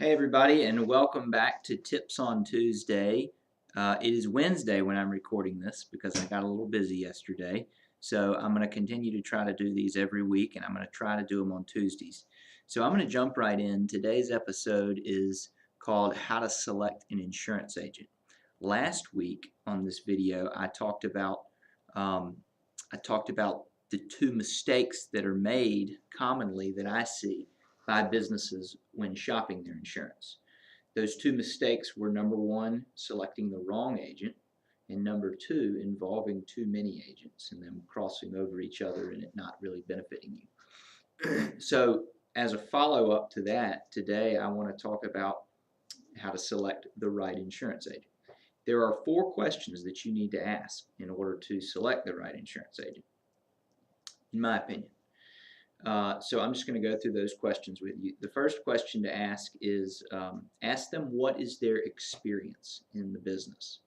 Hey everybody, and welcome back to Tips on Tuesday. It is Wednesday when I'm recording this because I got a little busy yesterday. So I'm going to continue to try to do these every week, and I'm going to try to do them on Tuesdays. So I'm going to jump right in. Today's episode is called How to Select an Insurance Agent. Last week on this video, um, I talked about the two mistakes that are made commonly that I see by businesses when shopping their insurance. Those two mistakes were number one, selecting the wrong agent, and number two, involving too many agents and them crossing over each other and it not really benefiting you. So, as a follow up to that, today I want to talk about how to select the right insurance agent. There are 4 questions that you need to ask in order to select the right insurance agent, in my opinion. So I'm just going to go through those questions with you. The first question to ask is ask them what is their experience in the business.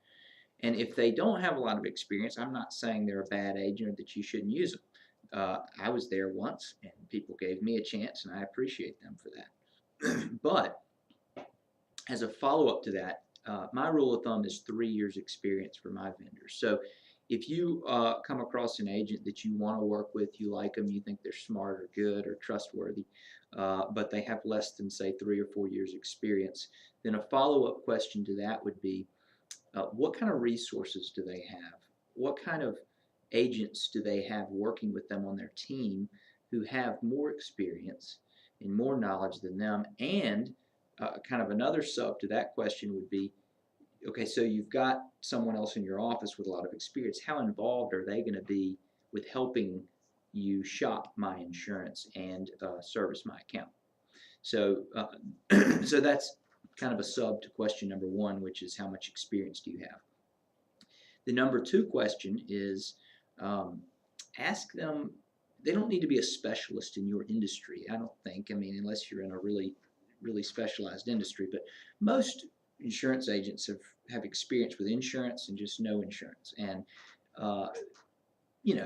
And if they don't have a lot of experience, I'm not saying they're a bad agent or that you shouldn't use them. I was there once and people gave me a chance and I appreciate them for that. But as a follow-up to that, my rule of thumb is 3 years experience for my vendors. So if you come across an agent that you want to work with, you like them, you think they're smart or good or trustworthy, but they have less than, say, 3 or 4 years experience, then a follow-up question to that would be, what kind of resources do they have? What kind of agents do they have working with them on their team who have more experience and more knowledge than them? And kind of another sub to that question would be, okay, so you've got someone else in your office with a lot of experience. How involved are they going to be with helping you shop my insurance and service my account? So, so that's kind of a sub to question number one, which is how much experience do you have? The number two question is um, ask them. They don't need to be a specialist in your industry, I don't think. I mean, unless you're in a really specialized industry. But most insurance agents have experience with insurance and just no insurance. And uh,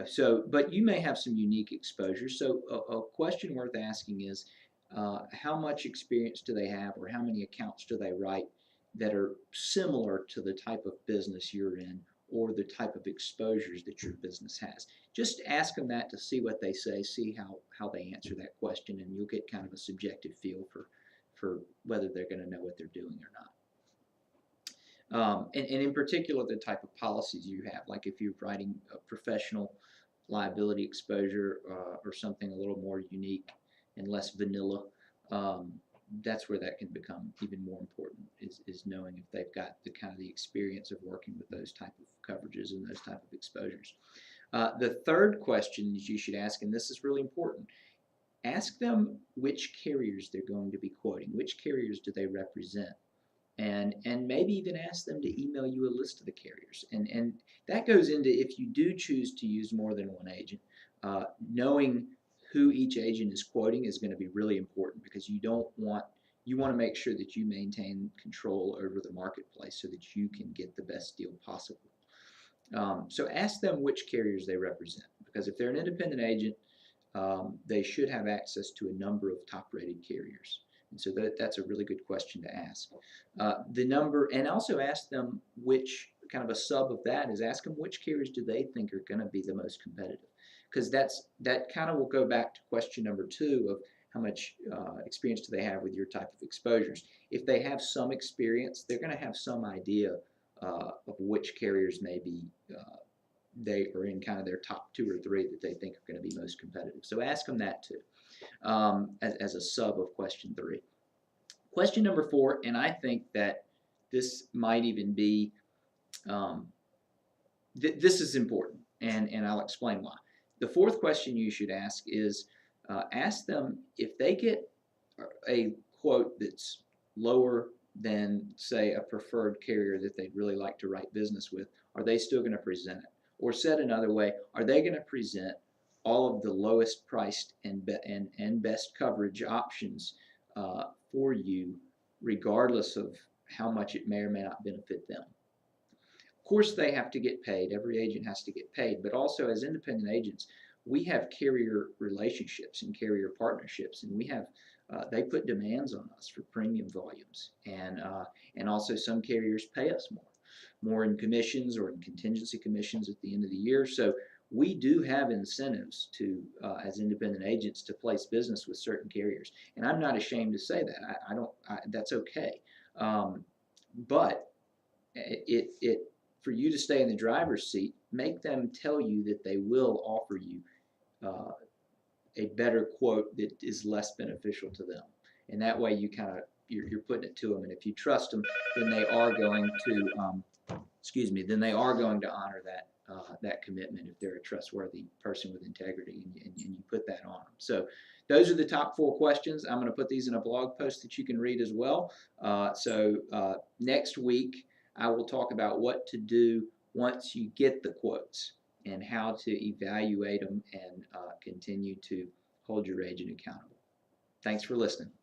so, but you may have some unique exposure. So a question worth asking is, how much experience do they have, or how many accounts do they write that are similar to the type of business you're in, or the type of exposures that your business has? Just ask them that to see what they say, see how they answer that question, and you'll get kind of a subjective feel for whether they're going to know what they're doing or not. And in particular, the type of policies you have, like if you're writing a professional liability exposure or something a little more unique and less vanilla, um, that's where that can become even more important, is knowing if they've got the kind of the experience of working with those type of coverages and those type of exposures. The third question that you should ask, and this is really important, ask them which carriers they're going to be quoting, which carriers do they represent, and maybe even ask them to email you a list of the carriers. And that goes into, if you do choose to use more than one agent, knowing who each agent is quoting is going to be really important, because you want to make sure that you maintain control over the marketplace so that you can get the best deal possible. So ask them which carriers they represent, because if they're an independent agent, they should have access to a number of top-rated carriers. And so that's a really good question to ask. And also ask them which, kind of a sub of that is, ask them which carriers do they think are going to be the most competitive. Because that kind of will go back to question number two of how much experience do they have with your type of exposures. If they have some experience, they're going to have some idea of which carriers maybe they are in kind of their top 2 or 3 that they think are going to be most competitive. So ask them that too, as a sub of question 3. Question number 4, and I think that this might even be, this is important, and I'll explain why. The fourth question you should ask is, ask them if they get a quote that's lower than, say, a preferred carrier that they'd really like to write business with, are they still going to present it? Or said another way, are they going to present all of the lowest priced and best coverage options for you, regardless of how much it may or may not benefit them? Of course, they have to get paid. Every agent has to get paid. But also, as independent agents, we have carrier relationships and carrier partnerships, and we have they put demands on us for premium volumes, and also some carriers pay us more in commissions or in contingency commissions at the end of the year. So we do have incentives to, as independent agents, to place business with certain carriers, and I'm not ashamed to say that. I don't. That's okay. But it for you to stay in the driver's seat, make them tell you that they will offer you uh, a better quote that is less beneficial to them, and that way you're putting it to them. And if you trust them, then they are going to then they are going to honor that commitment if they're a trustworthy person with integrity, and you put that on them. So those are the top 4 questions. I'm going to put these in a blog post that you can read as well. Next week I will talk about what to do once you get the quotes and how to evaluate them and continue to hold your agent accountable. Thanks for listening.